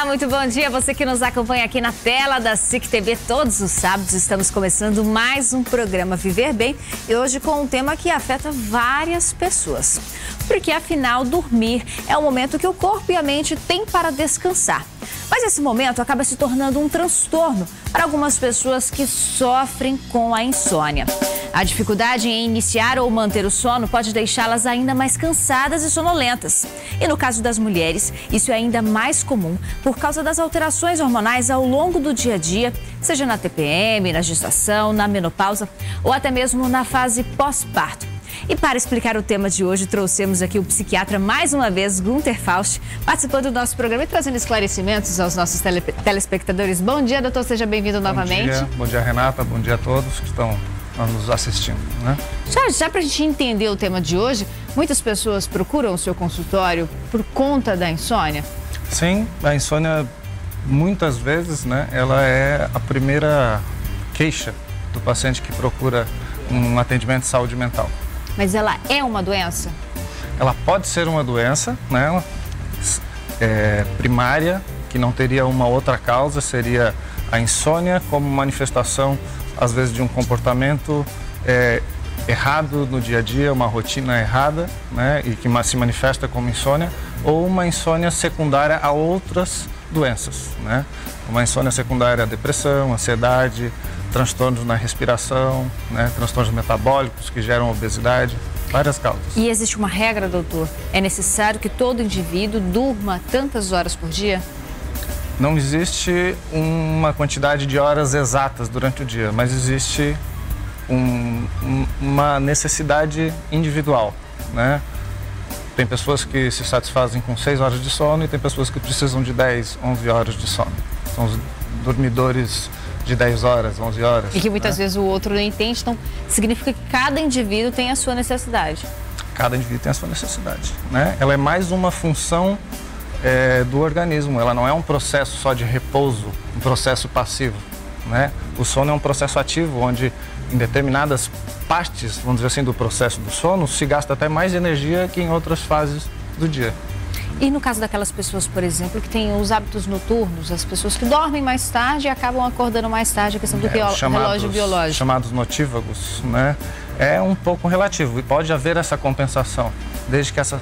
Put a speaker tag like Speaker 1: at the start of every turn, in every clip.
Speaker 1: muito bom dia. Você que nos acompanha aqui na tela da SIC TV todos os sábados. Estamos começando mais um programa Viver Bem e hoje com um tema que afeta várias pessoas. Porque afinal, dormir é o momento que o corpo e a mente têm para descansar. Mas esse momento acaba se tornando um transtorno para algumas pessoas que sofrem com a insônia. A dificuldade em iniciar ou manter o sono pode deixá-las ainda mais cansadas e sonolentas. E no caso das mulheres, isso é ainda mais comum por causa das alterações hormonais ao longo do dia a dia, seja na TPM, na gestação, na menopausa ou até mesmo na fase pós-parto. E para explicar o tema de hoje, trouxemos aqui o psiquiatra, mais uma vez, Gunter Faust, participando do nosso programa e trazendo esclarecimentos aos nossos telespectadores. Bom dia, doutor, seja bem-vindo novamente.
Speaker 2: Bom dia, Renata, bom dia a todos que estão nos assistindo, né?
Speaker 1: Já para a gente entender o tema de hoje, muitas pessoas procuram o seu consultório por conta da insônia?
Speaker 2: Sim, a insônia, muitas vezes, né, ela é a primeira queixa do paciente que procura um atendimento de saúde mental.
Speaker 1: Mas ela é uma doença?
Speaker 2: Ela pode ser uma doença, né, primária, que não teria uma outra causa, seria a insônia como manifestação, às vezes, de um comportamento errado no dia a dia, uma rotina errada, né, e que se manifesta como insônia, ou uma insônia secundária a outras doenças, né? Uma insônia secundária a depressão, ansiedade, transtornos na respiração, né, transtornos metabólicos que geram obesidade, várias causas.
Speaker 1: E existe uma regra, doutor? É necessário que todo indivíduo durma tantas horas por dia?
Speaker 2: Não existe uma quantidade de horas exatas durante o dia, mas existe uma necessidade individual, né? Tem pessoas que se satisfazem com 6 horas de sono e tem pessoas que precisam de 10, 11 horas de sono. São os dormidores de 10 horas, 11 horas.
Speaker 1: E que muitas vezes o outro não entende, então significa que cada indivíduo tem a sua necessidade.
Speaker 2: Cada indivíduo tem a sua necessidade, né? Ela é mais uma função do organismo, ela não é um processo só de repouso, um processo passivo, né? O sono é um processo ativo, onde em determinadas partes, vamos dizer assim, do processo do sono, se gasta até mais energia que em outras fases do dia.
Speaker 1: E no caso daquelas pessoas, por exemplo, que têm os hábitos noturnos, as pessoas que dormem mais tarde e acabam acordando mais tarde, a questão do relógio biológico.
Speaker 2: Chamados notívagos, né? É um pouco relativo e pode haver essa compensação, desde que essa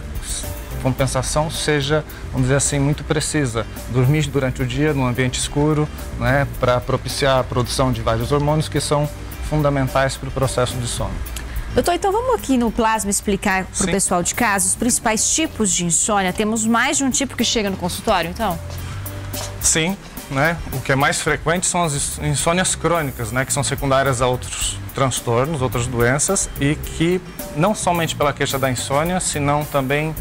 Speaker 2: compensação seja, vamos dizer assim, muito precisa. Dormir durante o dia num ambiente escuro, né, para propiciar a produção de vários hormônios que são fundamentais para o processo de sono.
Speaker 1: Doutor, então vamos aqui no plasma explicar para o pessoal de casa os principais tipos de insônia. Temos mais de um tipo que chega no consultório, então?
Speaker 2: Sim, né? O que é mais frequente são as insônias crônicas, né? Que são secundárias a outros transtornos, outras doenças e que não somente pela queixa da insônia, senão também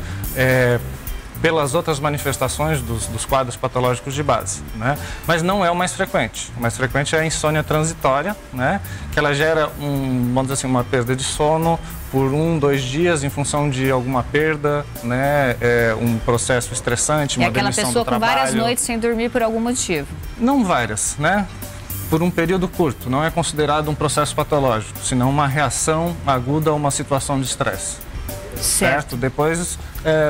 Speaker 2: pelas outras manifestações dos quadros patológicos de base, né? Mas não é o mais frequente. O mais frequente é a insônia transitória, né? Que ela gera vamos dizer assim, uma perda de sono por 1, 2 dias em função de alguma perda, né? Um processo estressante, uma demissão do trabalho. É aquela pessoa com várias
Speaker 1: noites sem dormir por algum motivo?
Speaker 2: Não várias, né? Por um período curto, não é considerado um processo patológico, senão uma reação aguda a uma situação de estresse. Certo? Depois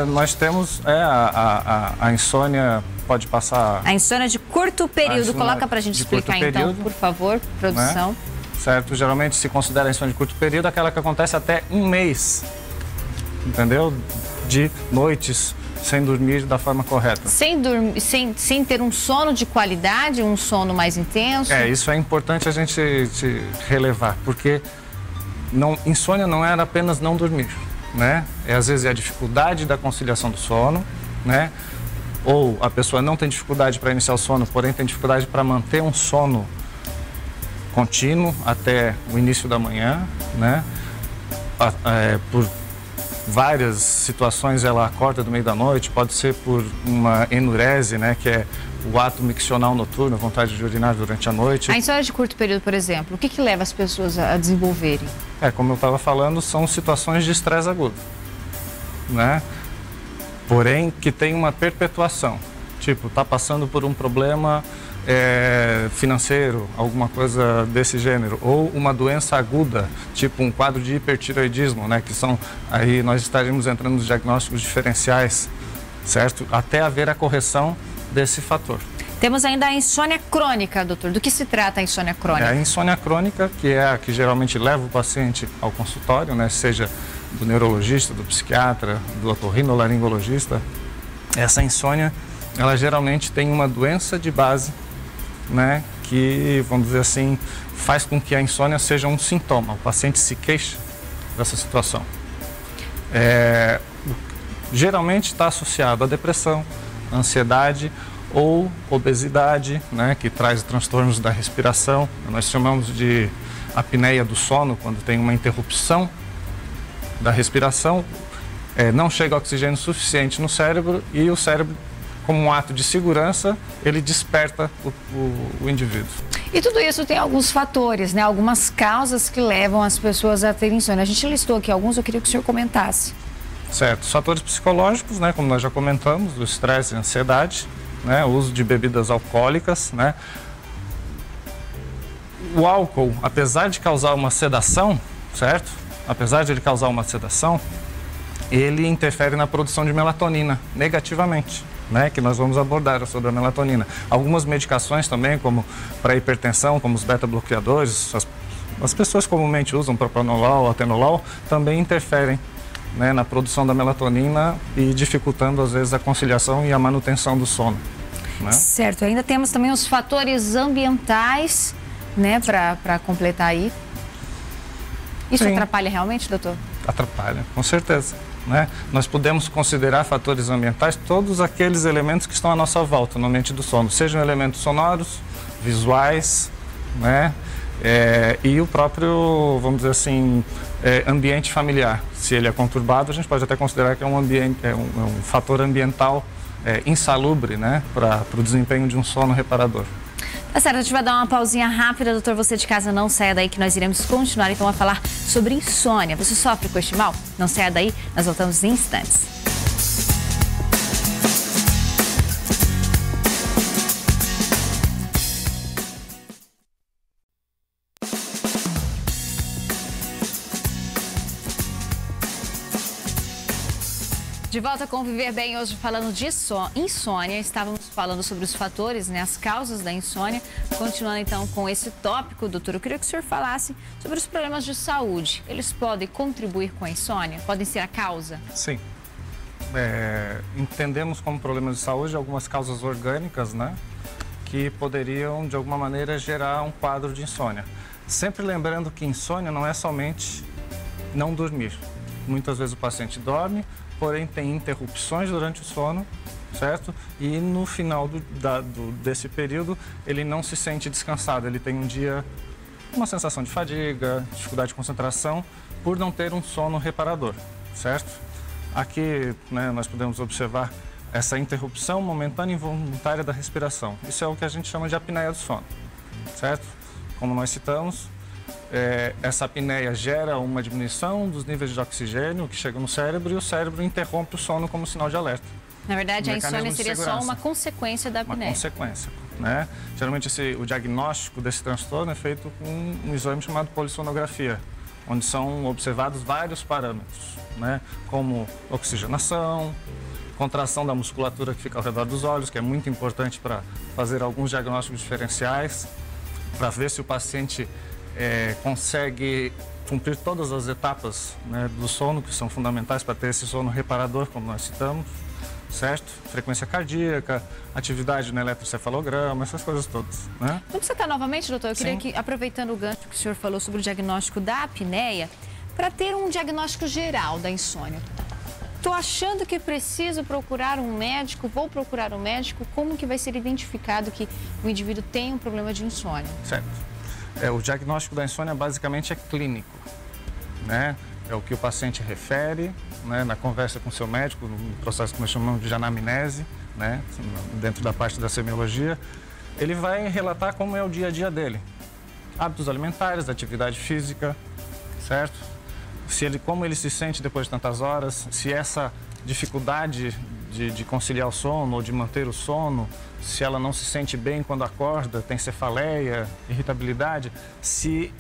Speaker 2: nós temos a insônia, pode passar...
Speaker 1: A insônia de curto período, coloca pra gente explicar então, por favor, produção.
Speaker 2: Né? Certo, geralmente se considera a insônia de curto período aquela que acontece até 1 mês, entendeu? De noites sem dormir da forma correta.
Speaker 1: Sem ter um sono de qualidade, um sono mais intenso?
Speaker 2: Isso é importante a gente relevar, porque insônia não era apenas não dormir, né? Às vezes é a dificuldade da conciliação do sono, né? Ou a pessoa não tem dificuldade para iniciar o sono, porém tem dificuldade para manter um sono contínuo até o início da manhã, né? Por várias situações ela acorda no meio da noite, pode ser por uma enurese, né? Que é o ato miccional noturno, a vontade de urinar durante a noite.
Speaker 1: A insônia de curto período, por exemplo, o que leva as pessoas a desenvolverem?
Speaker 2: Como eu estava falando, são situações de estresse agudo, né? Porém, que tem uma perpetuação. Tipo, está passando por um problema financeiro, alguma coisa desse gênero, ou uma doença aguda, tipo um quadro de hipertireoidismo, né? Que são, aí nós estaríamos entrando nos diagnósticos diferenciais, certo? Até haver a correção desse fator.
Speaker 1: Temos ainda a insônia crônica, doutor. Do que se trata a insônia crônica?
Speaker 2: É a insônia crônica, que é a que geralmente leva o paciente ao consultório, né? Seja do neurologista, do psiquiatra, do otorrinolaringologista. Essa insônia, ela geralmente tem uma doença de base, né? Que, vamos dizer assim, faz com que a insônia seja um sintoma. O paciente se queixa dessa situação. Geralmente está associado à depressão, ansiedade ou obesidade, né, que traz transtornos da respiração. Nós chamamos de apneia do sono, quando tem uma interrupção da respiração, não chega oxigênio suficiente no cérebro e o cérebro, como um ato de segurança, ele desperta o indivíduo.
Speaker 1: E tudo isso tem alguns fatores, né? Algumas causas que levam as pessoas a terem insônia. A gente listou aqui alguns, eu queria que o senhor comentasse.
Speaker 2: Certo. Os fatores psicológicos, né, como nós já comentamos, o estresse e a ansiedade, né, o uso de bebidas alcoólicas, né. O álcool, apesar de causar uma sedação, certo? Apesar de ele causar uma sedação, ele interfere na produção de melatonina negativamente, né, que nós vamos abordar sobre a melatonina. Algumas medicações também, como para hipertensão, como os beta-bloqueadores, as pessoas comumente usam propranolol, atenolol, também interferem, né, na produção da melatonina e dificultando, às vezes, a conciliação e a manutenção do sono. Né?
Speaker 1: Certo. Ainda temos também os fatores ambientais, né, para completar aí. Isso
Speaker 2: Sim.
Speaker 1: Atrapalha realmente, doutor?
Speaker 2: Atrapalha, com certeza. Né? Nós podemos considerar fatores ambientais todos aqueles elementos que estão à nossa volta no ambiente do sono, sejam elementos sonoros, visuais, né? E o próprio, vamos dizer assim, ambiente familiar. Se ele é conturbado, a gente pode até considerar que é um ambiente, um fator ambiental insalubre, né, para o desempenho de um sono reparador.
Speaker 1: Tá certo, a gente vai dar uma pausinha rápida, doutor. Você de casa, não saia daí que nós iremos continuar então a falar sobre insônia. Você sofre com este mal? Não saia daí, nós voltamos em instantes. De volta com Viver Bem, hoje falando de insônia. Estávamos falando sobre os fatores, né, as causas da insônia. Continuando então com esse tópico, doutor, eu queria que o senhor falasse sobre os problemas de saúde. Eles podem contribuir com a insônia? Podem ser a causa?
Speaker 2: Sim. Entendemos como problemas de saúde algumas causas orgânicas, né, que poderiam, de alguma maneira, gerar um quadro de insônia. Sempre lembrando que insônia não é somente não dormir. Muitas vezes o paciente dorme, porém tem interrupções durante o sono, certo? E no final desse período ele não se sente descansado, ele tem um dia, uma sensação de fadiga, dificuldade de concentração, por não ter um sono reparador, certo? Aqui, né, nós podemos observar essa interrupção momentânea e involuntária da respiração. Isso é o que a gente chama de apneia do sono, certo? Como nós citamos, essa apneia gera uma diminuição dos níveis de oxigênio que chegam no cérebro e o cérebro interrompe o sono como sinal de alerta.
Speaker 1: Na verdade, a insônia seria só uma consequência da apneia.
Speaker 2: Uma consequência, né? Geralmente o diagnóstico desse transtorno é feito com um exame chamado polissonografia, onde são observados vários parâmetros, né? Como oxigenação, contração da musculatura que fica ao redor dos olhos, que é muito importante para fazer alguns diagnósticos diferenciais, para ver se o paciente consegue cumprir todas as etapas, né, do sono, que são fundamentais para ter esse sono reparador, como nós citamos, certo? Frequência cardíaca, atividade no eletrocefalograma, essas coisas todas, né?
Speaker 1: Vamos citar novamente, doutor? Eu queria que, aproveitando o gancho que o senhor falou sobre o diagnóstico da apneia, para ter um diagnóstico geral da insônia. Estou achando que preciso procurar um médico, vou procurar um médico, como que vai ser identificado que o indivíduo tem um problema de insônia?
Speaker 2: Certo. O diagnóstico da insônia basicamente é clínico, né? É o que o paciente refere, né, na conversa com o seu médico, no processo que nós chamamos de anamnese, né, dentro da parte da semiologia. Ele vai relatar como é o dia a dia dele. Hábitos alimentares, atividade física, certo? Como ele se sente depois de tantas horas, se essa dificuldade de conciliar o sono ou de manter o sono, se ela não se sente bem quando acorda, tem cefaleia, irritabilidade, se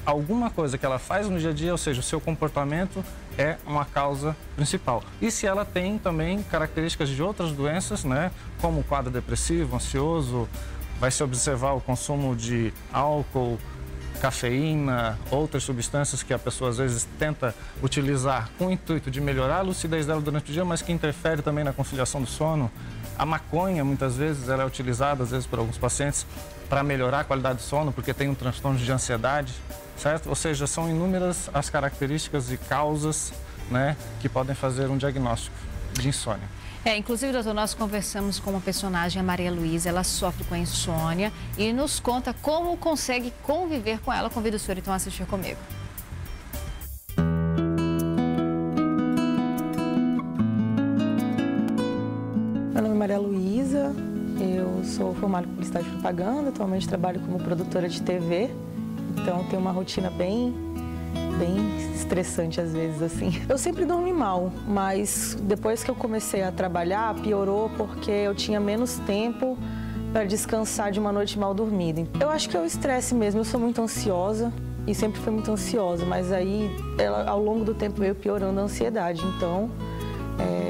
Speaker 2: alguma coisa que ela faz no dia a dia, ou seja, o seu comportamento é uma causa principal. E se ela tem também características de outras doenças, né, como o quadro depressivo, ansioso, vai se observar o consumo de álcool, cafeína, outras substâncias que a pessoa às vezes tenta utilizar com o intuito de melhorar a lucidez dela durante o dia, mas que interfere também na conciliação do sono. A maconha, muitas vezes, ela é utilizada, às vezes, por alguns pacientes para melhorar a qualidade do sono, porque tem um transtorno de ansiedade, certo? Ou seja, são inúmeras as características e causas, né, que podem fazer um diagnóstico de insônia.
Speaker 1: Inclusive, doutor, nós conversamos com uma personagem, a Maria Luísa, ela sofre com a insônia e nos conta como consegue conviver com ela. Convido o senhor, então, a assistir comigo.
Speaker 3: Meu nome é Maria Luísa, eu sou formada em publicidade e propaganda, atualmente trabalho como produtora de TV, então tenho uma rotina bem estressante às vezes, assim. Eu sempre dormi mal, mas depois que eu comecei a trabalhar, piorou porque eu tinha menos tempo para descansar de uma noite mal dormida. Eu acho que é o estresse mesmo, eu sou muito ansiosa e sempre fui muito ansiosa, mas aí ao longo do tempo veio piorando a ansiedade, então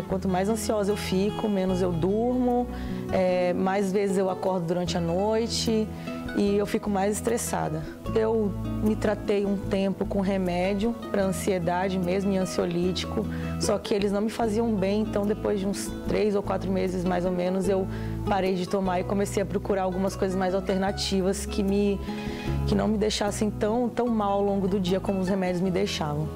Speaker 3: quanto mais ansiosa eu fico, menos eu durmo, mais vezes eu acordo durante a noite e eu fico mais estressada. Eu me tratei um tempo com remédio para ansiedade mesmo, e ansiolítico, só que eles não me faziam bem, então depois de uns 3 ou 4 meses mais ou menos eu parei de tomar e comecei a procurar algumas coisas mais alternativas que não me deixassem tão mal ao longo do dia como os remédios me deixavam.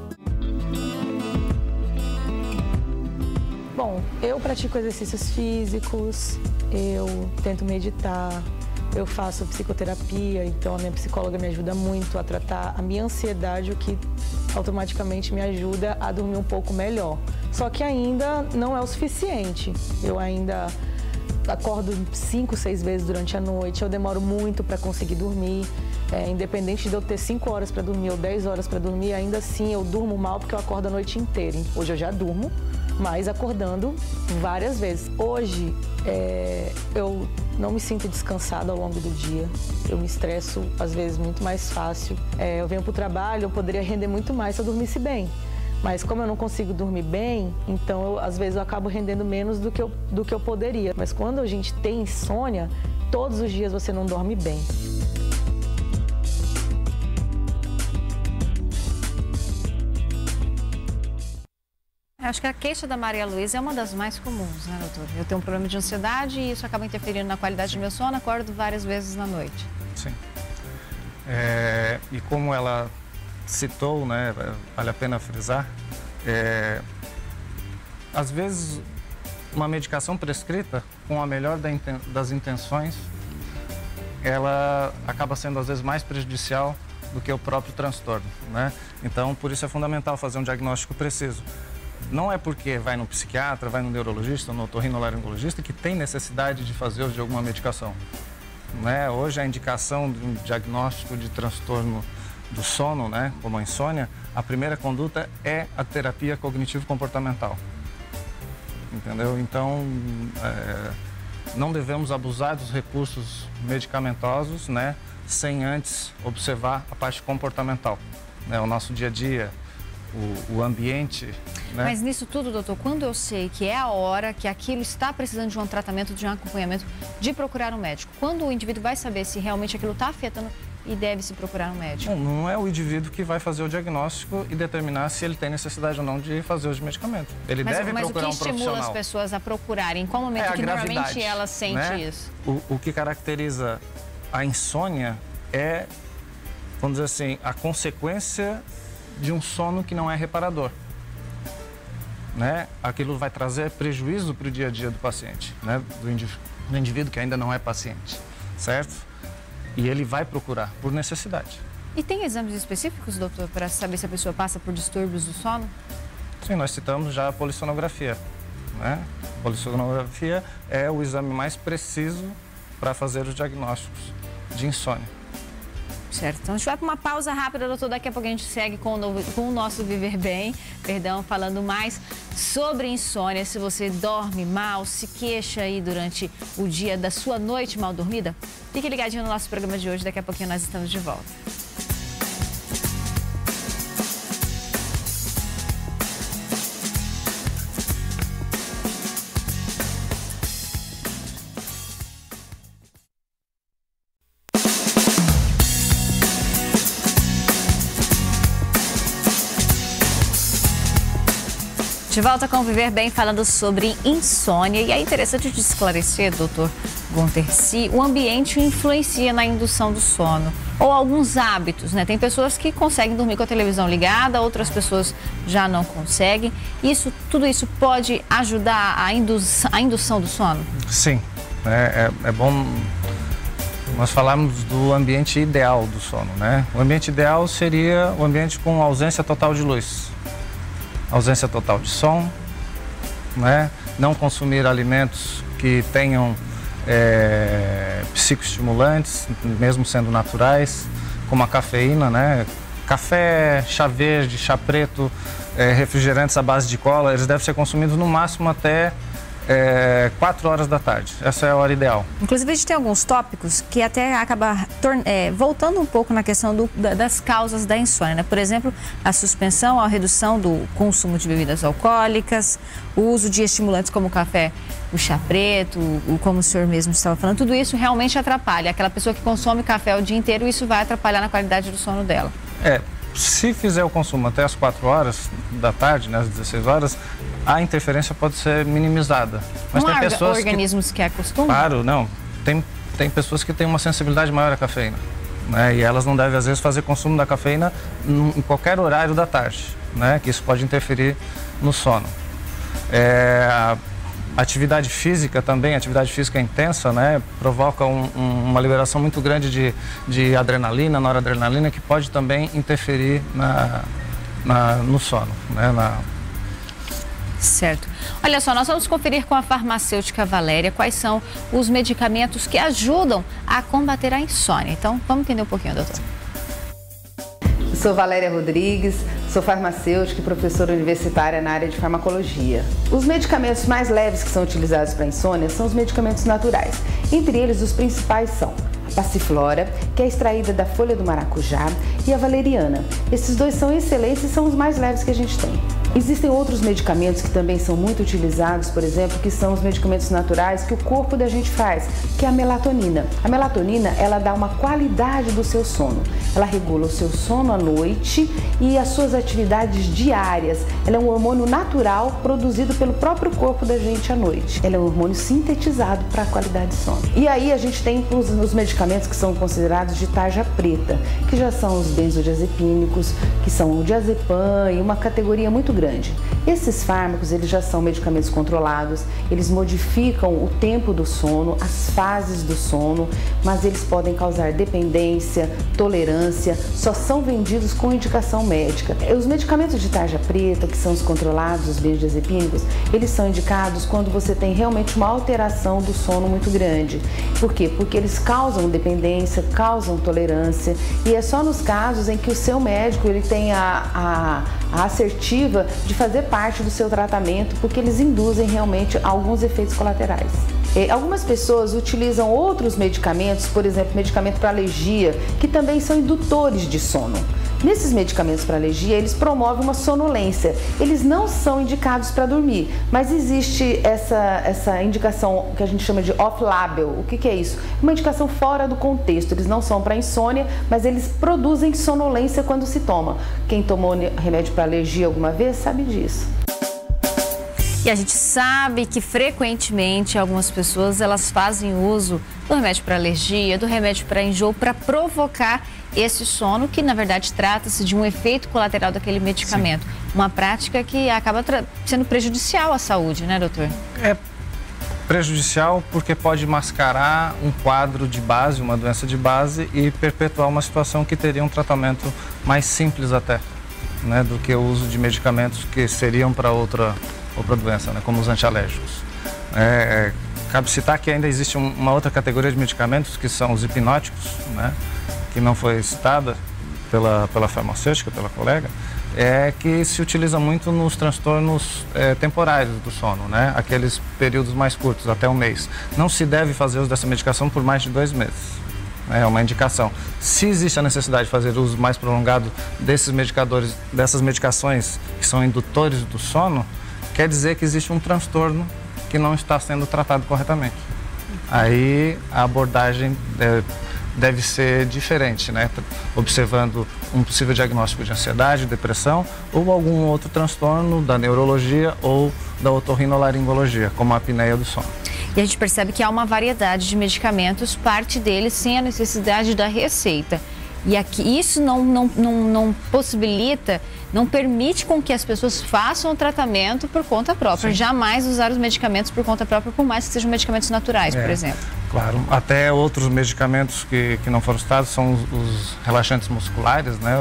Speaker 3: Bom, eu pratico exercícios físicos, eu tento meditar, eu faço psicoterapia, então a minha psicóloga me ajuda muito a tratar a minha ansiedade, o que automaticamente me ajuda a dormir um pouco melhor. Só que ainda não é o suficiente, eu ainda acordo 5, 6 vezes durante a noite, eu demoro muito para conseguir dormir, independente de eu ter 5 horas para dormir ou 10 horas para dormir, ainda assim eu durmo mal porque eu acordo a noite inteira. Hoje eu já durmo, mas acordando várias vezes. Hoje eu não me sinto descansada ao longo do dia, eu me estresso às vezes muito mais fácil. Eu venho para o trabalho, eu poderia render muito mais se eu dormisse bem, mas como eu não consigo dormir bem, então às vezes eu acabo rendendo menos do que eu poderia. Mas quando a gente tem insônia, todos os dias você não dorme bem.
Speaker 1: Acho que a queixa da Maria Luísa é uma das mais comuns, né, doutor? Eu tenho um problema de ansiedade e isso acaba interferindo na qualidade do meu sono, acordo várias vezes na noite.
Speaker 2: Sim. E como ela citou, né, vale a pena frisar, às vezes uma medicação prescrita, com a melhor das intenções, ela acaba sendo às vezes mais prejudicial do que o próprio transtorno, né? Então, por isso é fundamental fazer um diagnóstico preciso. Não é porque vai no psiquiatra, vai no neurologista, no otorrinolaringologista que tem necessidade de fazer uso de alguma medicação, né? Hoje a indicação de um diagnóstico de transtorno do sono, né, como a insônia, a primeira conduta é a terapia cognitivo-comportamental, entendeu? Então, não devemos abusar dos recursos medicamentosos, né, sem antes observar a parte comportamental, né, o nosso dia a dia, o ambiente, né?
Speaker 1: Mas nisso tudo, doutor, quando eu sei que é a hora que aquilo está precisando de um tratamento, de um acompanhamento, de procurar um médico, quando o indivíduo vai saber se realmente aquilo está afetando e deve se procurar um médico?
Speaker 2: Não é o indivíduo que vai fazer o diagnóstico e determinar se ele tem necessidade ou não de fazer uso de medicamento. Ele deve procurar um profissional. Mas o que estimula as pessoas a procurarem? Em qual momento que normalmente ela sente, né, isso? O que caracteriza a insônia é, vamos dizer assim, a consequência de um sono que não é reparador, né? Aquilo vai trazer prejuízo para o dia a dia do paciente, né? Do indivíduo que ainda não é paciente, certo? E ele vai procurar por necessidade.
Speaker 1: E tem exames específicos, doutor, para saber se a pessoa passa por distúrbios do sono?
Speaker 2: Sim, nós citamos já a polissonografia, né? A polissonografia é o exame mais preciso para fazer os diagnósticos de insônia.
Speaker 1: Certo, então a gente vai para uma pausa rápida, doutor, daqui a pouco a gente segue com o nosso Viver Bem, falando mais sobre insônia. Se você dorme mal, se queixa aí durante o dia da sua noite mal dormida, fique ligadinho no nosso programa de hoje, daqui a pouquinho nós estamos de volta. De volta com Viver Bem, falando sobre insônia. E é interessante de esclarecer, doutor Gunter, se o ambiente influencia na indução do sono. Ou alguns hábitos, né? Tem pessoas que conseguem dormir com a televisão ligada, outras pessoas já não conseguem. Tudo isso pode ajudar a indução do sono?
Speaker 2: Sim, é bom nós falarmos do ambiente ideal do sono, né? O ambiente ideal seria o ambiente com ausência total de luz. Ausência total de som, né? Não consumir alimentos que tenham psicoestimulantes, mesmo sendo naturais, como a cafeína, né? Café, chá verde, chá preto, refrigerantes à base de cola, eles devem ser consumidos no máximo até 4 horas da tarde. Essa é a hora ideal.
Speaker 1: Inclusive, a gente tem alguns tópicos que até acaba voltando um pouco na questão das causas da insônia, né? Por exemplo, a suspensão, a redução do consumo de bebidas alcoólicas, o uso de estimulantes como o café, o chá preto, como o senhor mesmo estava falando, tudo isso realmente atrapalha. Aquela pessoa que consome café o dia inteiro, isso vai atrapalhar na qualidade do sono dela.
Speaker 2: Se fizer o consumo até as 4 horas da tarde, né, às 16 horas, a interferência pode ser minimizada. Mas
Speaker 1: não
Speaker 2: tem pessoas
Speaker 1: organismos que acostumam?
Speaker 2: Claro, não. Tem pessoas que têm uma sensibilidade maior à cafeína, né, e elas não devem, às vezes, fazer consumo da cafeína em qualquer horário da tarde, né, que isso pode interferir no sono. Atividade física também, atividade física intensa, né, provoca uma liberação muito grande de adrenalina, noradrenalina, que pode também interferir no sono, né,
Speaker 1: Certo. Olha só, nós vamos conferir com a farmacêutica Valéria quais são os medicamentos que ajudam a combater a insônia. Então, vamos entender um pouquinho, doutor.
Speaker 4: Sou Valéria Rodrigues, sou farmacêutica e professora universitária na área de farmacologia. Os medicamentos mais leves que são utilizados para a insônia são os medicamentos naturais. Entre eles, os principais são a passiflora, que é extraída da folha do maracujá, e a valeriana. Esses dois são excelentes e são os mais leves que a gente tem. Existem outros medicamentos que também são muito utilizados, por exemplo, que são os medicamentos naturais que o corpo da gente faz, que é a melatonina. A melatonina, ela dá uma qualidade do seu sono. Ela regula o seu sono à noite e as suas atividades diárias. Ela é um hormônio natural produzido pelo próprio corpo da gente à noite. Ela é um hormônio sintetizado para a qualidade de sono. E aí a gente tem os medicamentos que são considerados de tarja preta, que já são os benzodiazepínicos, que são o diazepam e uma categoria muito grande. Esses fármacos, eles já são medicamentos controlados, eles modificam o tempo do sono, as fases do sono, mas eles podem causar dependência, tolerância, só são vendidos com indicação médica. Os medicamentos de tarja preta, que são os controlados, os benzodiazepínicos, eles são indicados quando você tem realmente uma alteração do sono muito grande. Por quê? Porque eles causam dependência, causam tolerância, e é só nos casos em que o seu médico ele tem a assertiva de fazer parte do seu tratamento, porque eles induzem realmente alguns efeitos colaterais. Algumas pessoas utilizam outros medicamentos, por exemplo, medicamento para alergia, que também são indutores de sono. Nesses medicamentos para alergia, eles promovem uma sonolência. Eles não são indicados para dormir, mas existe essa indicação que a gente chama de off-label. O que é isso? Uma indicação fora do contexto. Eles não são para insônia, mas eles produzem sonolência quando se toma. Quem tomou remédio para alergia alguma vez sabe disso.
Speaker 1: E a gente sabe que frequentemente algumas pessoas elas fazem uso do remédio para alergia, do remédio para enjoo, para provocar esse sono, que na verdade trata-se de um efeito colateral daquele medicamento. Sim. Uma prática que acaba sendo prejudicial à saúde, né, doutor?
Speaker 2: É prejudicial porque pode mascarar um quadro de base, uma doença de base, e perpetuar uma situação que teria um tratamento mais simples até, né, do que o uso de medicamentos que seriam para outra doença, né, como os antialérgicos. Cabe citar que ainda existe uma outra categoria de medicamentos, que são os hipnóticos, né, que não foi citada pela farmacêutica, pela colega, que se utiliza muito nos transtornos temporários do sono, né, aqueles períodos mais curtos, até um mês. Não se deve fazer uso dessa medicação por mais de 2 meses. É uma indicação. Se existe a necessidade de fazer uso mais prolongado desses medicadores, dessas medicações que são indutores do sono, quer dizer que existe um transtorno que não está sendo tratado corretamente. Aí a abordagem deve ser diferente, né? Observando um possível diagnóstico de ansiedade, depressão ou algum outro transtorno da neurologia ou da otorrinolaringologia, como a apneia do sono.
Speaker 1: E a gente percebe que há uma variedade de medicamentos, parte deles sem a necessidade da receita. E aqui isso não possibilita, não permite com que as pessoas façam o tratamento por conta própria. Sim. Jamais usar os medicamentos por conta própria, por mais que sejam medicamentos naturais, por exemplo.
Speaker 2: Claro, até outros medicamentos que não foram citados são os relaxantes musculares, né?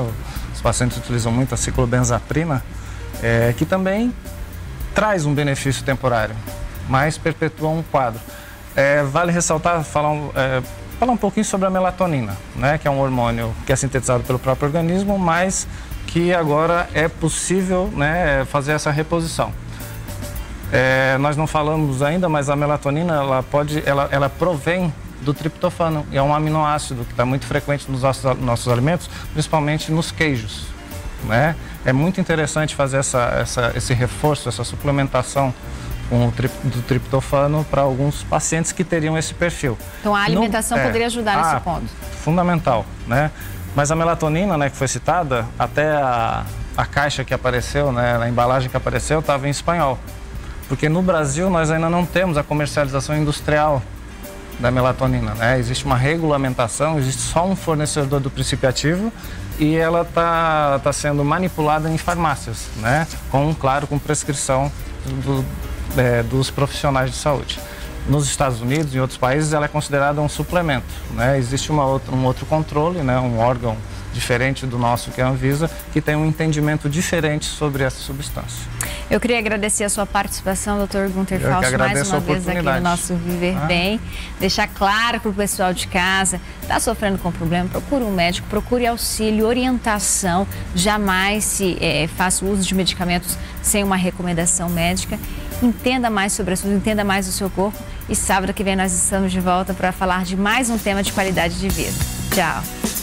Speaker 2: Os pacientes utilizam muito a ciclobenzaprina, que também traz um benefício temporário, mas perpetua um quadro. Vale ressaltar, falar um pouquinho sobre a melatonina, né? Que é um hormônio que é sintetizado pelo próprio organismo, mas que agora é possível, né, fazer essa reposição. Nós não falamos ainda, mas a melatonina ela provém do triptofano, e é um aminoácido que está muito frequente nos nossos alimentos, principalmente nos queijos, né? É muito interessante fazer esse reforço, essa suplementação do triptofano para alguns pacientes que teriam esse perfil.
Speaker 1: Então a alimentação poderia ajudar nesse ponto.
Speaker 2: Fundamental, né? Mas a melatonina, né, que foi citada, até a caixa que apareceu, né, a embalagem que apareceu, estava em espanhol. Porque no Brasil nós ainda não temos a comercialização industrial da melatonina, né? Existe uma regulamentação, existe só um fornecedor do princípio ativo e ela tá sendo manipulada em farmácias, né? Com prescrição dos profissionais de saúde. Nos Estados Unidos e em outros países ela é considerada um suplemento, né? Existe um outro controle, né? Um órgão diferente do nosso, que é a Anvisa, que tem um entendimento diferente sobre essa substância.
Speaker 1: Eu queria agradecer a sua participação, Dr. Gunter Fausto, mais uma vez aqui no nosso Viver Bem. Deixar claro para o pessoal de casa, está sofrendo com problema, procure um médico, procure auxílio, orientação, jamais faça uso de medicamentos sem uma recomendação médica. Entenda mais sobre assunto, entenda mais do seu corpo e sábado que vem nós estamos de volta para falar de mais um tema de qualidade de vida. Tchau!